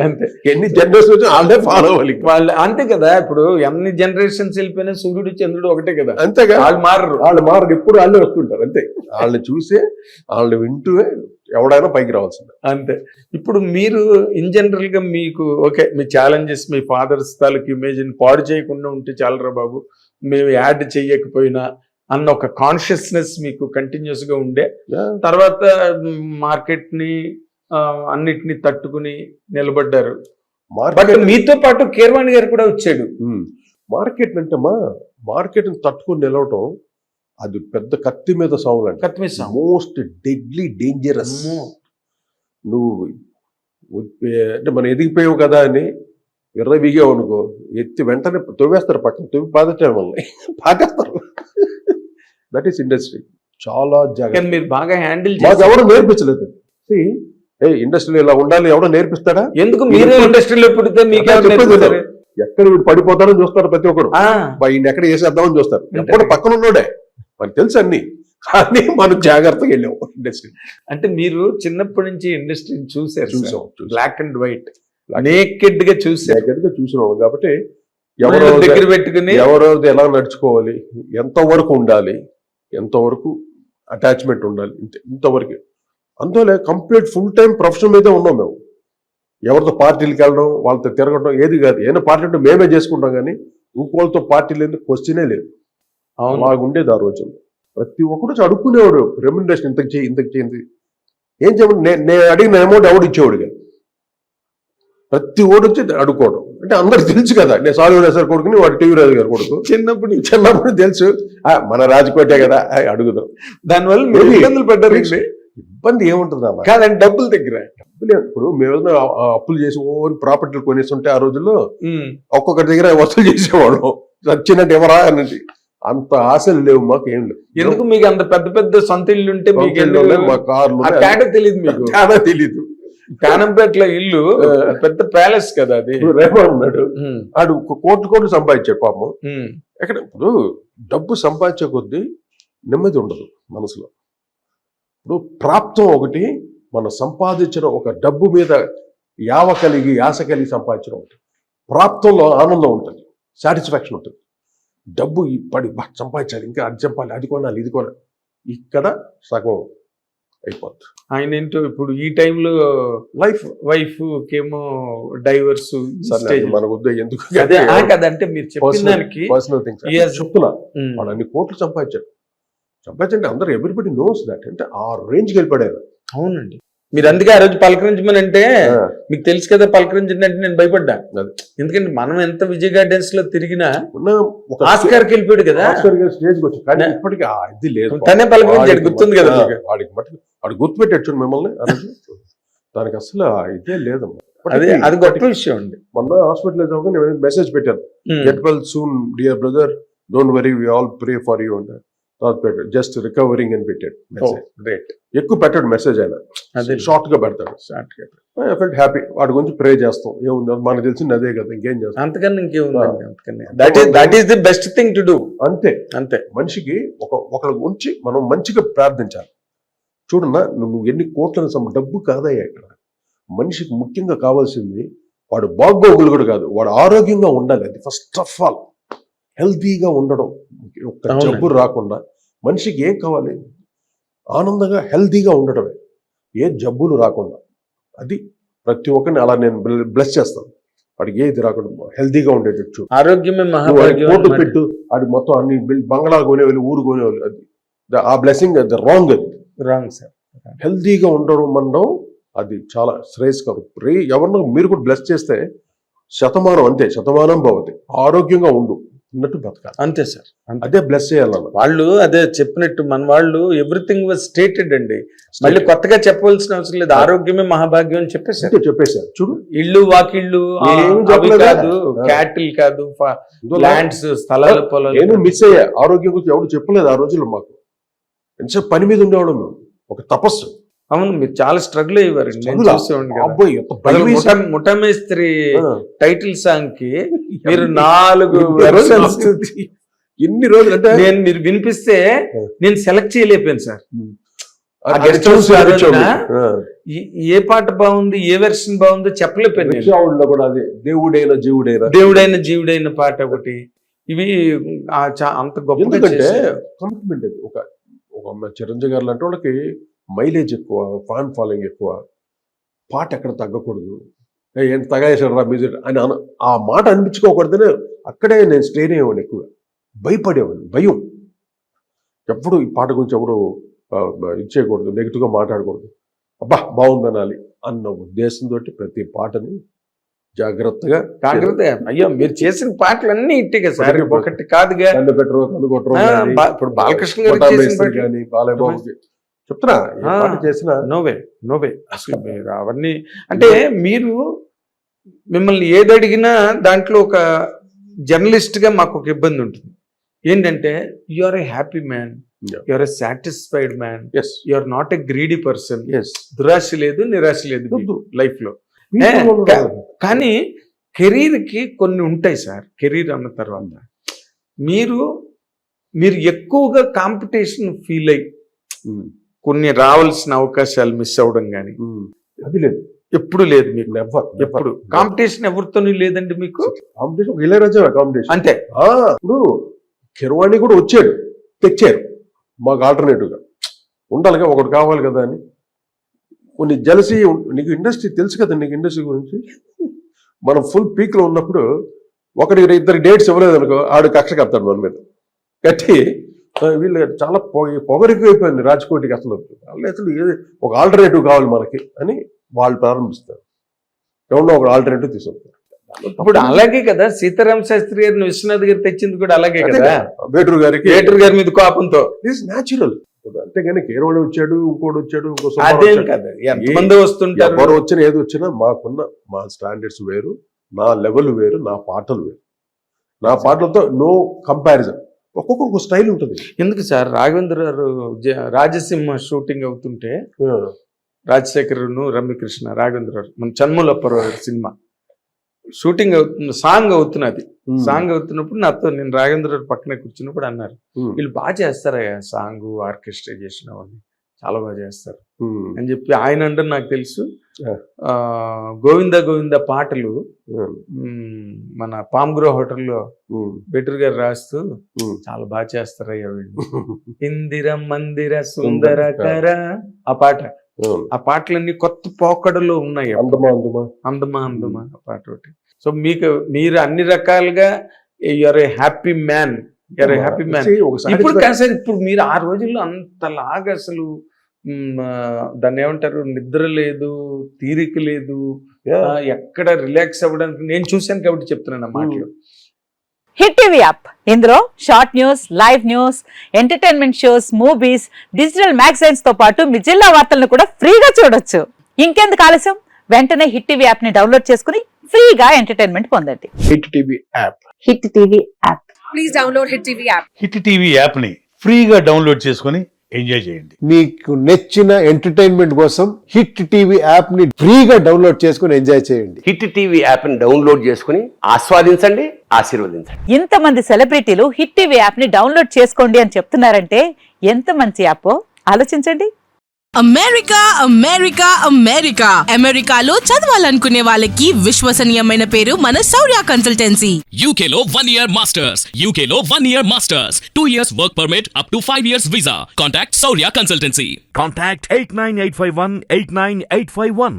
అంతే. ఎన్ని జనరేషన్ వచ్చి వాళ్ళే ఫాలో అవ్వాలి. వాళ్ళు అంతే కదా, ఇప్పుడు ఎన్ని జనరేషన్స్ వెళ్ళిపోయినా సూర్యుడు చంద్రుడు ఒకటే కదా, అంతేగా. వాళ్ళు మారరు. వాళ్ళు మారరు, ఎప్పుడు వాళ్ళే వస్తుంటారు. అంతే, వాళ్ళని చూసే వాళ్ళని వింటూ ఎవడైనా పైకి రావాల్సిందే. అంతే. ఇప్పుడు మీరు ఇన్ జనరల్ గా మీకు ఓకే, మీ ఛాలెంజెస్, మీ ఫాదర్స్ తాలూకు ఇమేజ్ పాడు చేయకుండా ఉంటే చాలరా బాబు, మేము యాడ్ చెయ్యకపోయినా అన్న ఒక కాన్షియస్నెస్ మీకు కంటిన్యూస్ గా ఉండే, తర్వాత మార్కెట్ ని అన్నిటిని తట్టుకుని నిలబడ్డారు. బట్ మీతో పాటు కీరవాణి గారు కూడా వచ్చాడు. మార్కెట్ అంటే మార్కెట్ ని తట్టుకుని నిలవటం అది పెద్ద కత్తి మీద సాంగ్ అంటే, కత్తి మీద మోస్ట్ డెడ్లీ డేంజరస్. నువ్వు అంటే మనం ఎదిగిపోయావు కదా అని విర్రవీగావు అనుకో, ఎత్తి వెంటనే తవ్వేస్తారు, పక్కన తవ్వి పాదటం వల్ల పాకేస్తారు. That is industry. చాలా జాగ్రత్త. మీరు బాగా హ్యాండిల్ ఎవరు నేర్పించలేదు. ఇండస్ట్రీలో ఇలా ఉండాలి ఎవడో నేర్పిస్తాడా? ఎందుకు మీరే ఇండస్ట్రీలో పుడితే మీకు ఎక్కడ వీడు పడిపోతారని చూస్తారు ప్రతి ఒక్కరు. ఈయన ఎక్కడ వేసేద్దామని చూస్తారు. ఎప్పుడు పక్కన ఉన్నాడే, మనకు తెలుసు అన్ని, కానీ మనం జాగ్రత్తగా వెళ్ళాము ఇండస్ట్రీ. అంటే మీరు చిన్నప్పటి నుంచి ఇండస్ట్రీని చూసాం, బ్లాక్ అండ్ వైట్ నేకెడ్ గా చూసినాం కాబట్టి ఎవరో దగ్గర పెట్టుకుని ఎవరో ఎలా నడుచుకోవాలి, ఎంతవరకు ఉండాలి, ఎంతవరకు అటాచ్మెంట్ ఉండాలి, ఇంతవరకు. అందువల్ల కంప్లీట్ ఫుల్ టైం ప్రొఫెషన్ మీదే ఉన్నాం మేము. ఎవరితో పార్టీలకు వెళ్ళడం, వాళ్ళతో తిరగడం ఏది కాదు. ఏదైనా పార్టీ అంటే మేమే చేసుకుంటాం, కానీ ఇంకోళ్ళతో పార్టీ లేదు, క్వశ్చనే లేదు. అలాగుండేది ఆ రోజు. ప్రతి ఒక్కరు అడుక్కునేవాడు, రెమ్యునరేషన్ ఇంతకు చేయింది ఏం చెప్పండి. నేను అడిగిన అమౌంట్ ఎవడు ఇచ్చేవాడు కాదు. ప్రతి ఓడి వచ్చి అడుక్కోవడం. అంటే అందరికి తెలుసు కదా, నేను సాల్వ్ సార్ కొడుకుని, వాడు టీవీ రాజు గారు కొడుకు. చిన్నప్పుడు తెలుసు, మన రాజకోటే కదా అడుగుదాం. దానివల్ల ఇబ్బందులు పడ్డారు. ఇబ్బంది ఏముంటుంది అమ్మా, కాదండి డబ్బుల దగ్గర. డబ్బులు ఇప్పుడు మేము ఏదైనా అప్పులు చేసి ఓన్ ప్రాపర్టీలు కొనేస్తుంటే ఆ రోజుల్లో ఒక్కొక్కరి దగ్గర వసూలు చేసేవాడు. వచ్చినట్టు ఎవరా అన్నది. అంత ఆశలు లేవు మాకు, ఏం లేవు. ఎందుకు మీకు అంత పెద్ద పెద్ద సొంత ఇల్లు ఉంటే మా కార్లు తెలియదు, మీకు తెలీదు. కానంపేటలో ఇల్లు పెద్ద ప్యాలెస్ కదా అది. రేమన్ ఉన్నాడు, ఆడు కోట్లు సంపాదించాడు పాపం. ఎక్కడ ఇప్పుడు డబ్బు సంపాదించే కొద్దీ నెమ్మది ఉండదు మనసులో. ఇప్పుడు ప్రాప్తం ఒకటి, మనం సంపాదించిన ఒక డబ్బు మీద యాస కలిగి సంపాదించడం ఒకటి. ప్రాప్తంలో ఆనందం ఉంటుంది, సాటిస్ఫాక్షన్ ఉంటుంది. డబ్బు పడి సంపాదించాలి, ఇంకా అది చంపాలి, అది కొనాలి, ఇది కొనాలి, ఇక్కడ సగం అయిపోతుంది. ఆయన ఏంటో ఇప్పుడు ఈ టైంలో వైఫ్ కేమో డైవర్స్ మన ఉద్యోగం ఎందుకు కదంటే మీరు చెప్పిన దానికి పర్సనల్ థింగ్స్ చెప్తున్నా. వాడు అన్ని కోట్లు సంపాదించాడు అందరూ ఎవ్రీబడి నోస్ దట్. అంటే ఆ రేంజ్కి వెళ్ళిపడారు. అవునండి. మీరు అందుకే ఆ రోజు పలకరించమని అంటే మీకు తెలుసు కదా, పలకరించిందంటే నేను భయపడ్డా. ఎందుకంటే మనం ఎంత విజయ్ గార్డెన్స్ లో తిరిగినా ఆస్కార్కి వెళ్ళిపోయాడు కదా, స్టేజ్కి వచ్చి. కానీ ఇప్పటికీ ఇది లేదు, తనే పలకరించాడు, గుర్తుంది కదా వాడికి. వాడు గుర్తుపెట్టాడు చూడు మిమ్మల్ని. దానికి అసలు ఇదే లేదమ్మా. అది గొప్ప విషయం అండి. మొన్న హాస్పిటల్ నేను మెసేజ్ పెట్టాను, get well soon dear brother, don't worry, we all pray for you అంటే జస్ట్ రికవరింగ్ అని పెట్టాడు మెసేజ్. ఎక్కువ పెట్టాడు మెసేజ్, ఆయన షార్ట్ గా పెడతాడు. I felt happy. వాడి గురించి ప్రే చేస్తాం, ఏముంది మనకు తెలిసింది అదే కదా, ఇంకేం చేస్తాం, అంతకన్నా ఇంకేముంది. That is the best thing to do. అంతే మనిషికి ఒకళ్ళ గురించి మనం మంచిగా ప్రార్థించాలి. చూడన్నా, నువ్వు ఎన్ని కోట్ల డబ్బు కాదయ్యా ఇక్కడ. మనిషికి ముఖ్యంగా కావాల్సింది వాడు బాగోగులు కూడా కాదు, వాడు ఆరోగ్యంగా ఉండాలి. అది ఫస్ట్ ఆఫ్ ఆల్. హెల్తీగా ఉండడం, ఒక్క జబ్బు రాకుండా. మనిషికి ఏం కావాలి? ఆనందంగా హెల్తీగా ఉండటమే, ఏ జబ్బులు రాకుండా. అది ప్రతి ఒక్కరిని అలా నేను బ్లెస్ చేస్తాను. వాడికి ఏది రాకుండా హెల్తీగా ఉండేటట్టు. ఆరోగ్యమే కోటు పెట్టు, అది మొత్తం అన్ని బంగ్లా కొనేవాళ్ళు, ఊరు కొనేవాళ్ళు. అది ఆ బ్లెస్సింగ్ అది రాంగ్. సార్. హెల్తీగా ఉండడం మనం అది చాలా శ్రేయస్కరం. ఎవరినో మీరు కూడా బ్లెస్ చేస్తే శతమానం భవతి. ఆరోగ్యంగా ఉండు అన్నట్టు బతకాలి. అంతే సార్, అదే బ్లెస్ చేయాలన్న వాళ్ళు. అదే చెప్పినట్టు మన వాళ్ళు ఎవ్రీథింగ్ వాజ్ స్టేటెడ్ అండి. మళ్ళీ కొత్తగా చెప్పవలసిన అవసరం లేదు. ఆరోగ్యమే మహాభాగ్యం అని చెప్పేశారు. చూడు, ఇల్లు వాకిళ్ళు కాదు, క్యాటిల్ కాదు, ల్యాండ్స్, స్థలాలు, పొలాలు. నేను మిస్ అయ్యా. ఆరోగ్యం గురించి ఎవరు చెప్పలేదు ఆ రోజుల్లో మాకు. ఎంతసేపు పని మీద ఉండేవాడు మేము, ఒక తపస్సు. అవును, మీరు చాలా స్ట్రగుల్ అయ్యేవారండి. ముఠామేస్త్రి టైటిల్ సాంగ్ కి మీరు 4 ఎన్ని రోజులు అంటే మీరు వినిపిస్తే నేను సెలెక్ట్ చేయలేకపోయాను సార్. ఆ గెస్ట్ హౌస్ ఆ రోజున ఏ పాట బాగుంది, ఏ వెర్షన్ బాగుందో చెప్పలేకపోయింది. రిక్షావుడిలో కూడా అదే దేవుడైన జీవుడైన పాట ఒకటి. ఇవి అంత గొప్ప. ఎందుకంటే కమిట్మెంట్ అది. ఒక చిరంజీవి గారు లాంటి వాళ్ళకి మైలేజ్ ఎక్కువ, ఫ్యాన్ ఫాలోయింగ్ ఎక్కువ, పాట ఎక్కడ తగ్గకూడదు, ఏంటి తగాయేసాడు రా మ్యూజిక్ అని ఆ మాట అనిపించుకోకూడదని అక్కడే నేను స్ట్రెయిన్ అయ్యేవాడిని, ఎక్కువగా భయపడేవాడిని. భయం, ఎప్పుడు ఈ పాట గురించి ఎప్పుడు ఇచ్చేయకూడదు, నెగిటివ్గా మాట్లాడకూడదు, అబ్బా బాగుందనాలి అన్న ఉద్దేశంతో ప్రతి పాటని జాగ్రత్తగా అయ్యో మీరు చేసిన పాటలు అన్ని ఇట్టిగా సార్, ఒకటి కాదుగా. ఇప్పుడు బాలకృష్ణ గారు కానీ బాలయ్యబాబు చెప్తున్నా చేసిన నోవే అసలు మీరు అవన్నీ అంటే మీరు మిమ్మల్ని ఏది అడిగినా దాంట్లో ఒక జర్నలిస్ట్ గా మాకు ఒక ఇబ్బంది ఉంటుంది. ఏంటంటే you are a happy man, you are a satisfied man, you are not a greedy person. దురాశ లేదు, నిరాశ లేదు లైఫ్ లో. కానీ కెరీర్ కి కొన్ని ఉంటాయి సార్. కెరీర్ అన్న తర్వాత మీరు ఎక్కువగా కాంపిటీషన్ ఫీల్ అయ్యి కొన్ని రావాల్సిన అవకాశాలు మిస్ అవ్వడం కానీ అది లేదు, ఎప్పుడు లేదు మీకు. ఎప్పుడు కాంపిటీషన్ ఎవరితోనూ లేదండి మీకు? కాంపిటీషన్ ఇళయరాజా కాంపిటీషన్ అంతే. ఇప్పుడు కిరవాణి కూడా వచ్చాడు, తెచ్చారు మాకు ఆల్టర్నేటివ్ గా ఉండాలిగా, ఒకటి కావాలి కదా అని. కొన్ని జలసీ, నీకు ఇండస్ట్రీ తెలుసు కదా, నీకు ఇండస్ట్రీ గురించి. మనం ఫుల్ పీక్ లో ఉన్నప్పుడు ఇద్దరు డేట్స్ ఇవ్వలేదు అనుకో, ఆడు కక్ష కడతాడు మన మీద కట్టి. వీళ్ళు చాలా పొగరికిపోయింది రాజ్కోటికి. అసలు ఏది ఒక ఆల్టర్నేటివ్ కావాలి మనకి అని వాళ్ళు ప్రారంభిస్తారు. ఎవరో ఒక ఆల్టర్నేటివ్ తీసుకుంటారు. ఇప్పుడు అలాగే కదా సీతారామ శాస్త్రి గారిని విశ్వనాథ్ గారు తెచ్చింది కూడా అలాగే కదా, వేటూరు గారి మీద కోపంతో. This natural. అంతేగాని కేరళ వచ్చాడు, ఇంకోటి వచ్చాడు, అదేం కదా, ఎంతమంది వస్తుంటారు. ఎవరు వచ్చినా ఏది వచ్చినా మా స్టాండర్డ్స్ వేరు, నా లెవెల్ వేరు, నా పాటలు వేరు. నా పాటలతో నో కంపారిజన్. ఒక్కొక్కరికి స్టైల్ ఉంటుంది. ఎందుకు సార్ రాఘవేంద్ర గారు రాజసింహ షూటింగ్ అవుతుంటే రాజశేఖర్ను రమ్యకృష్ణ రాఘవేంద్ర గారు మన చన్మూలప్పరావు సినిమా షూటింగ్ అవుతుంది, సాంగ్ అవుతున్నప్పుడు నాతో నేను రాఘవేంద్ర గారు పక్కనే కూర్చున్నప్పుడు అన్నారు, వీళ్ళు బాగా చేస్తారయ్యా సాంగ్, ఆర్కెస్ట్రేషన్ అవన్నీ చాలా బాగా చేస్తారు అని చెప్పి ఆయన అంటే నాకు తెలుసు. గోవింద గోవింద పాటలు మన పామ్గ్రో హోటల్లో బెటర్ గారు రాస్తూ చాలా బాగా చేస్తారయ్యా వీళ్ళు. ఇందిర మందిర సుందరకర ఆ పాటలన్నీ కొత్త పోకడలో ఉన్నాయి. అందమా ఆ పాట ఒకటి. సో మీరు అన్ని రకాలుగా యూఆర్ ఏ హ్యాపీ మ్యాన్. ఇప్పుడు కాదు సార్, ఇప్పుడు మీరు ఆ రోజుల్లో అంతలాగా అసలు దాన్ని ఏమంటారు, నిద్ర లేదు, తీరిక లేదు, ఎక్కడ రిలాక్స్ అవ్వడానికి నేను చూశాను కాబట్టి చెప్తున్నాను ఆ మాటలు. హిట్ టీవీ యాప్, ఇందులో short news, live news, entertainment shows, movies, digital magazines తో పాటు మీ జిల్లా వార్తలను కూడా ఫ్రీగా చూడొచ్చు. ఇంకెందుకు ఆలస్యం, వెంటనే హిట్ టీవీ యాప్ ని డౌన్లోడ్ చేసుకుని ఫ్రీగా ఎంటర్టైన్మెంట్ పొందండి. Hit TV app. Hit TV app. Please download hit TV app. Hit TV app ని ఫ్రీగా డౌన్లోడ్ చేసుకుని ఎంజాయ్ చేయండి. మీకు నచ్చిన ఎంటర్టైన్మెంట్ కోసం హిట్ టీవీ యాప్ ని ఫ్రీగా డౌన్లోడ్ చేసుకుని ఎంజాయ్ చేయండి. హిట్ టీవీ యాప్ ని డౌన్లోడ్ చేసుకుని ఆస్వాదించండి, ఆశీర్వదించండి. ఇంతమంది సెలబ్రిటీలు హిట్ టీవీ యాప్ ని డౌన్లోడ్ చేసుకోండి అని చెప్తున్నారంటే ఎంత మంచి యాప్ ఆలోచించండి. అమెరికా అమెరికాలో చదవాలనుకునే వాళ్ళకి విశ్వసనీయమైన పేరు మన శౌర్య కన్సల్టెన్సీ. UK లో 1 year masters, UK లో 1 year masters, 2 years work permit up to 5 years visa. Contact Saurya Consultancy. Contact 89851 89851.